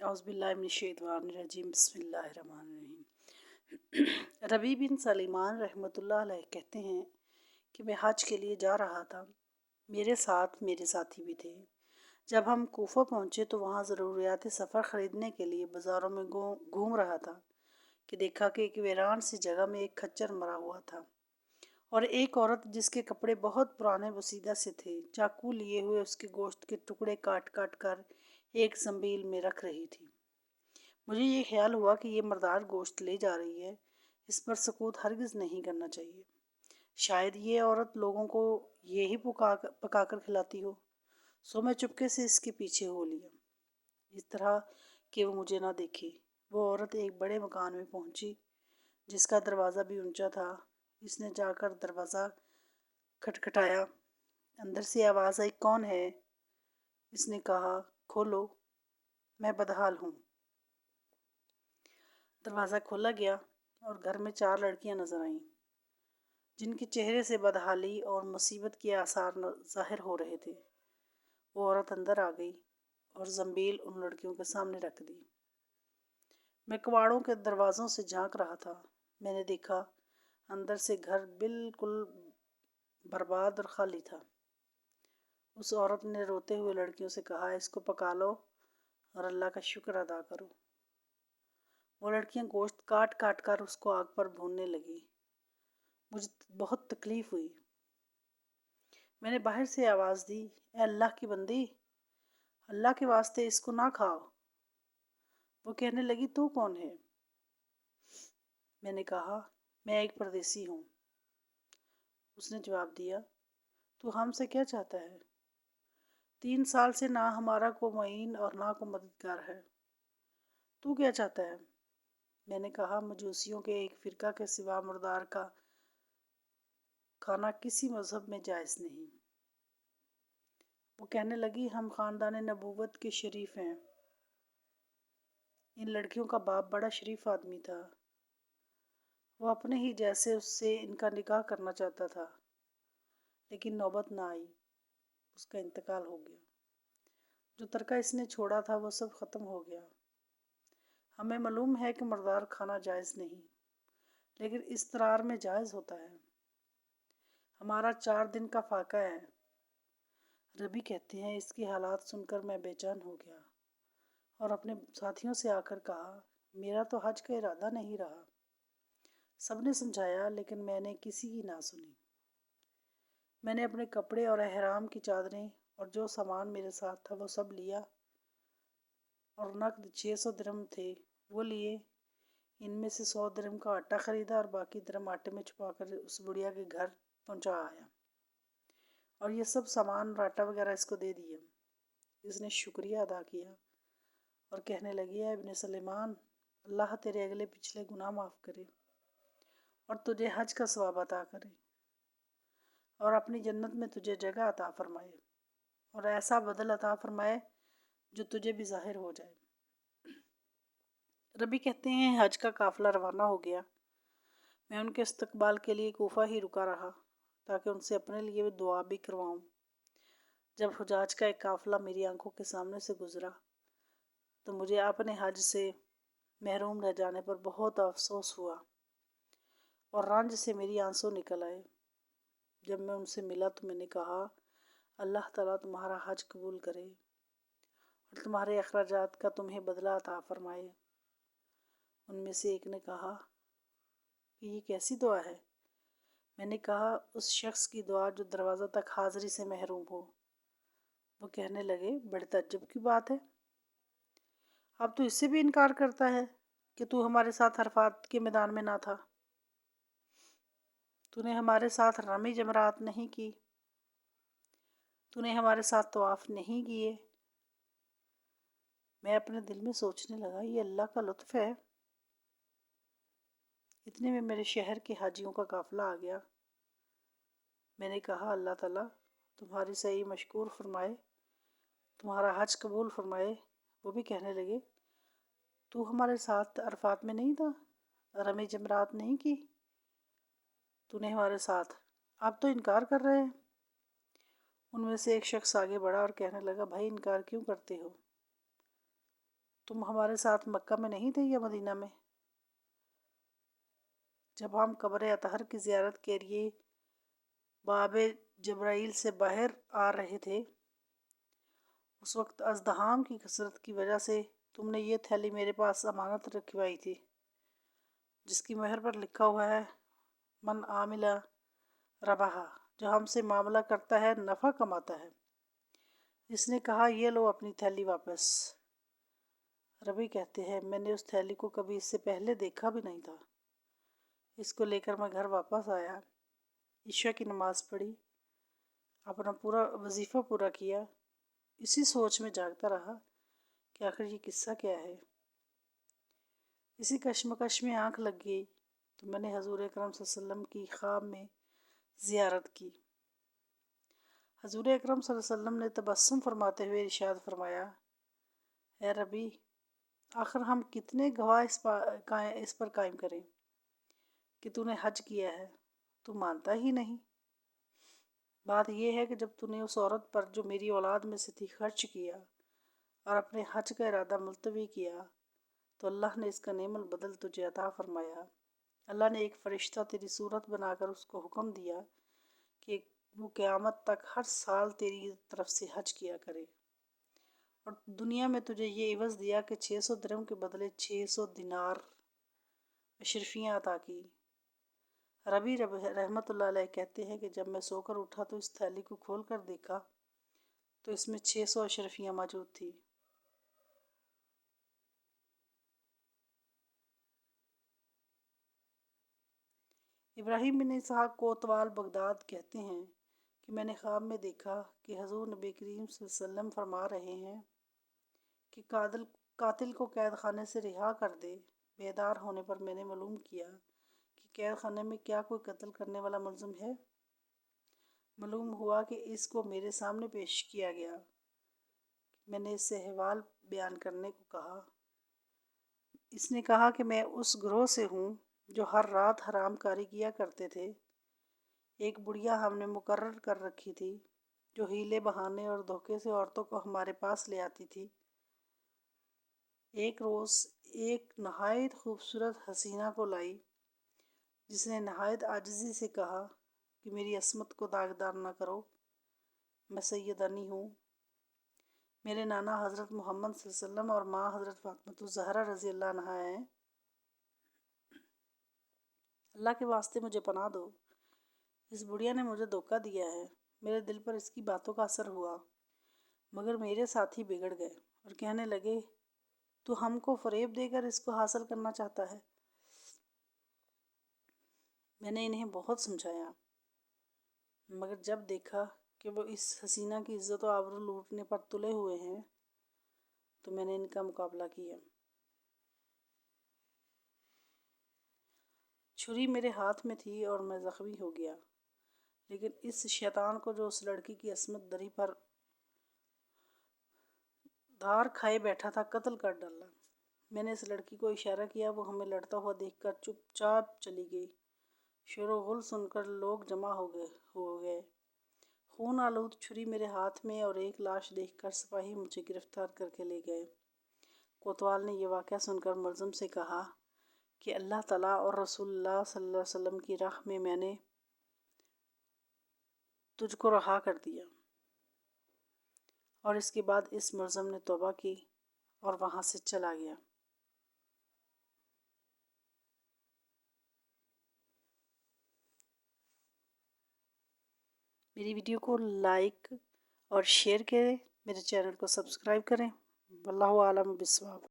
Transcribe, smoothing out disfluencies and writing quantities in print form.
औज़ुबिल्लाहिमिनश्शैतानिर्रजीम बिस्मिल्लाहिर्रहमानिर्रहीम। रबी बिन सलीमान रहमतुल्लाह अलैह कहते हैं कि मैं हज के लिए जा रहा था। मेरे साथ मेरे साथी भी थे। जब हम कूफा पहुँचे तो वहाँ ज़रूरियात सफ़र ख़रीदने के लिए बाज़ारों में घूम रहा था कि देखा कि एक वीरान सी जगह में एक खच्चर मरा हुआ था और एक औरत जिसके कपड़े बहुत पुराने वसीदा से थे चाकू लिए हुए उसके गोश्त के टुकड़े काट काट कर एक ज़ंबील में रख रही थी। मुझे ये ख्याल हुआ कि ये मर्दार गोश्त ले जा रही है, इस पर सकूत हरगिज़ नहीं करना चाहिए। शायद ये औरत लोगों को यही पका कर खिलाती हो। सो मैं चुपके से इसके पीछे हो लिया, इस तरह कि वो मुझे ना देखे। वो औरत एक बड़े मकान में पहुंची जिसका दरवाज़ा भी ऊंचा था। इसने जाकर दरवाज़ा खटखटाया। अंदर से आवाज़ आई, कौन है? इसने कहा, खोलो, मैं बदहाल हूँ। दरवाज़ा खोला गया और घर में 4 लड़कियां नजर आईं जिनके चेहरे से बदहाली और मुसीबत के आसार ज़ाहिर हो रहे थे। वो औरत अंदर आ गई और ज़ंबील उन लड़कियों के सामने रख दी। मैं कबाड़ों के दरवाज़ों से झांक रहा था। मैंने देखा अंदर से घर बिल्कुल बर्बाद और खाली था। उस औरत ने रोते हुए लड़कियों से कहा, इसको पका लो और अल्लाह का शुक्र अदा करो। वो लड़कियां गोश्त काट काट कर उसको आग पर भूनने लगी। मुझे बहुत तकलीफ़ हुई। मैंने बाहर से आवाज़ दी, ए अल्लाह की बंदी, अल्लाह के वास्ते इसको ना खाओ। वो कहने लगी, तू कौन है? मैंने कहा, मैं एक परदेसी हूँ। उसने जवाब दिया, तू हमसे क्या चाहता है? 3 साल से ना हमारा को मुईन और ना को मददगार है। तू क्या चाहता है? मैंने कहा, मजूसियों के एक फ़िरका के सिवा मुर्दार का खाना किसी मज़हब में जायज़ नहीं। वो कहने लगी, हम ख़ानदान नबूवत के शरीफ हैं। इन लड़कियों का बाप बड़ा शरीफ आदमी था। वो अपने ही जैसे उससे इनका निकाह करना चाहता था, लेकिन नौबत ना आई। उसका इंतकाल हो गया। जो तरका इसने छोड़ा था वो सब ख़त्म हो गया। हमें मालूम है कि मर्दार खाना जायज़ नहीं, लेकिन इस तरार में जायज़ होता है। हमारा 4 दिन का फाका है। रबी कहते हैं, इसकी हालात सुनकर मैं बेचैन हो गया और अपने साथियों से आकर कहा, मेरा तो हज का इरादा नहीं रहा। सबने समझाया लेकिन मैंने किसी की ना सुनी। मैंने अपने कपड़े और एहराम की चादरें और जो सामान मेरे साथ था वो सब लिया और नकद 600 दिरहम थे वो लिए। इनमें से 100 दिरहम का आटा ख़रीदा और बाकी दिरहम आटे में छुपाकर उस बुढ़िया के घर पहुंचा आया और ये सब सामान और आटा वगैरह इसको दे दिया। इसने शुक्रिया अदा किया और कहने लगी, है इब्ने सलेमान, अल्लाह तेरे अगले पिछले गुनाह माफ़ करे और तुझे हज का सवाब अता करे और अपनी जन्नत में तुझे जगह अता फरमाए और ऐसा बदल अता फरमाए जो तुझे भी ज़ाहिर हो जाए। रबी कहते हैं, हज का काफ़िला रवाना हो गया। मैं उनके इस्तकबाल के लिए कूफा ही रुका रहा ताकि उनसे अपने लिए भी दुआ भी करवाऊँ। जब हुजाज का एक काफ़िला मेरी आंखों के सामने से गुज़रा तो मुझे अपने हज से महरूम रह जाने पर बहुत अफसोस हुआ और रंज से मेरी आंसू निकल आए। जब मैं उनसे मिला तो मैंने कहा, अल्लाह ताला तुम्हारा हज कबूल करे और तुम्हारे अखराजात का तुम्हें बदला अता फरमाए। उनमें से एक ने कहा कि ये कैसी दुआ है? मैंने कहा, उस शख्स की दुआ जो दरवाज़ा तक हाज़िरी से महरूम हो। वो कहने लगे, बड़े तज्जुब की बात है, अब तो इससे भी इनकार करता है कि तू हमारे साथ अरफात के मैदान में ना था। तूने हमारे साथ रमी जमरात नहीं की, तूने हमारे साथ तवाफ़ नहीं किए। मैं अपने दिल में सोचने लगा, ये अल्लाह का लुत्फ़ है। इतने में मेरे शहर के हाजियों का काफ़िला आ गया। मैंने कहा, अल्लाह ताला तुम्हारी सही मशकूर फरमाए, तुम्हारा हज कबूल फरमाए। वो भी कहने लगे, तू हमारे साथ अरफात में नहीं था, रमी जमरात नहीं की, तूने हमारे साथ, अब तो इनकार कर रहे हैं। उनमें से एक शख्स आगे बढ़ा और कहने लगा, भाई इनकार क्यों करते हो? تم ہمارے ساتھ مکہ میں نہیں تھے یا مدینہ میں؟ جب ہم قبر اطہر کی زیارت کے لیے باب جبرائیل سے باہر آ رہے تھے، اس وقت ازدحام کی کثرت کی وجہ سے تم نے یہ تھیلی میرے پاس امانت رکھوائی تھی، جس کی مہر پر لکھا ہوا ہے من عامل ربحا، جو ہم سے معاملہ کرتا ہے نفع کماتا ہے۔ اس نے کہا یہ لو اپنی تھیلی واپس۔ ربی کہتے ہیں میں نے اس تھیلی کو کبھی اس سے پہلے دیکھا بھی نہیں تھا۔ اس کو لے کر میں گھر واپس آیا، عشاء کی نماز پڑھی، اپنا پورا وظیفہ پورا کیا، اسی سوچ میں جاگتا رہا کہ آخر یہ قصہ کیا ہے۔ اسی کشمکش میں آنکھ لگ گئی تو میں نے حضور اکرم صلی اللہ علیہ وسلم کی خواب میں زیارت کی۔ حضور اکرم صلی اللہ علیہ وسلم نے تبسم فرماتے ہوئے ارشاد فرمایا، اے ربی، آخر ہم کتنے گواہ اس پر قائم کریں کہ تو نے حج کیا ہے، تو مانتا ہی نہیں۔ بات یہ ہے کہ جب تو نے اس عورت پر جو میری اولاد میں سے تھی خرچ کیا اور اپنے حج کا ارادہ ملتوی کیا تو اللہ نے اس کا نعم البدل تجھے عطا فرمایا۔ اللہ نے ایک فرشتہ تیری صورت بنا کر اس کو حکم دیا کہ وہ قیامت تک ہر سال تیری طرف سے حج کیا کرے، اور دنیا میں تجھے یہ عوض دیا کہ 600 درہم کے بدلے 600 دینار اشرفیاں عطا کی۔ ربی رحمۃ اللہ علیہ کہتے ہیں کہ جب میں سو کر اٹھا تو اس تھیلی کو کھول کر دیکھا تو اس میں 600 اشرفیاں موجود تھی۔ ابراہیم بن اسحاق کوتوال بغداد کہتے ہیں کہ میں نے خواب میں دیکھا کہ حضور نبی کریم صلی اللہ علیہ وسلم فرما رہے ہیں کہ قاتل کو قید خانے سے رہا کر دے۔ بیدار ہونے پر میں نے معلوم کیا کہ قید خانے میں کیا کوئی قتل کرنے والا ملزم ہے؟ معلوم ہوا کہ اس کو میرے سامنے پیش کیا گیا۔ میں نے اس سے احوال بیان کرنے کو کہا۔ اس نے کہا کہ میں اس گروہ سے ہوں جو ہر رات حرام کاری کیا کرتے تھے۔ ایک بڑھیا ہم نے مقرر کر رکھی تھی جو ہیلے بہانے اور دھوکے سے عورتوں کو ہمارے پاس لے آتی تھی۔ ایک روز ایک نہایت خوبصورت حسینہ کو لائی جس نے نہایت عاجزی سے کہا کہ میری عصمت کو داغدار نہ کرو، میں سیدانی ہوں۔ میرے نانا حضرت محمد صلی اللہ علیہ وسلم اور ماں حضرت فاطمہ الزہرا رضی اللہ عنہا ہیں۔ اللہ کے واسطے مجھے پناہ دو، اس بڑھیا نے مجھے دھوکہ دیا ہے۔ میرے دل پر اس کی باتوں کا اثر ہوا، مگر میرے ساتھی بگڑ گئے اور کہنے لگے تو ہم کو فریب دے کر اس کو حاصل کرنا چاہتا ہے۔ میں نے انہیں بہت سمجھایا، مگر جب دیکھا کہ وہ اس حسینہ کی عزت و آبرو لوٹنے پر تلے ہوئے ہیں تو میں نے ان کا مقابلہ کیا۔ چھری میرے ہاتھ میں تھی اور میں زخمی ہو گیا، لیکن اس شیطان کو جو اس لڑکی کی عصمت دری پر دھار کھائے بیٹھا تھا قتل کر ڈالا۔ میں نے اس لڑکی کو اشارہ کیا، وہ ہمیں لڑتا ہوا دیکھ کر چپ چاپ چلی گئی۔ شور و غل سن کر لوگ جمع ہو گئے۔ خون آلود چھری میرے ہاتھ میں اور ایک لاش دیکھ کر سپاہی مجھے گرفتار کر کے لے گئے۔ کوتوال نے یہ واقعہ سن کر ملزم سے کہا کہ اللہ تعالیٰ اور رسول اللہ صلی اللہ علیہ وسلم کی راہ میں نے تجھ کو رہا کر دیا۔ اور اس کے بعد اس ملزم نے توبہ کی اور وہاں سے چلا گیا۔ میری ویڈیو کو لائک اور شیئر کریں، میرے چینل کو سبسکرائب کریں۔ واللہ اعلم بالصواب۔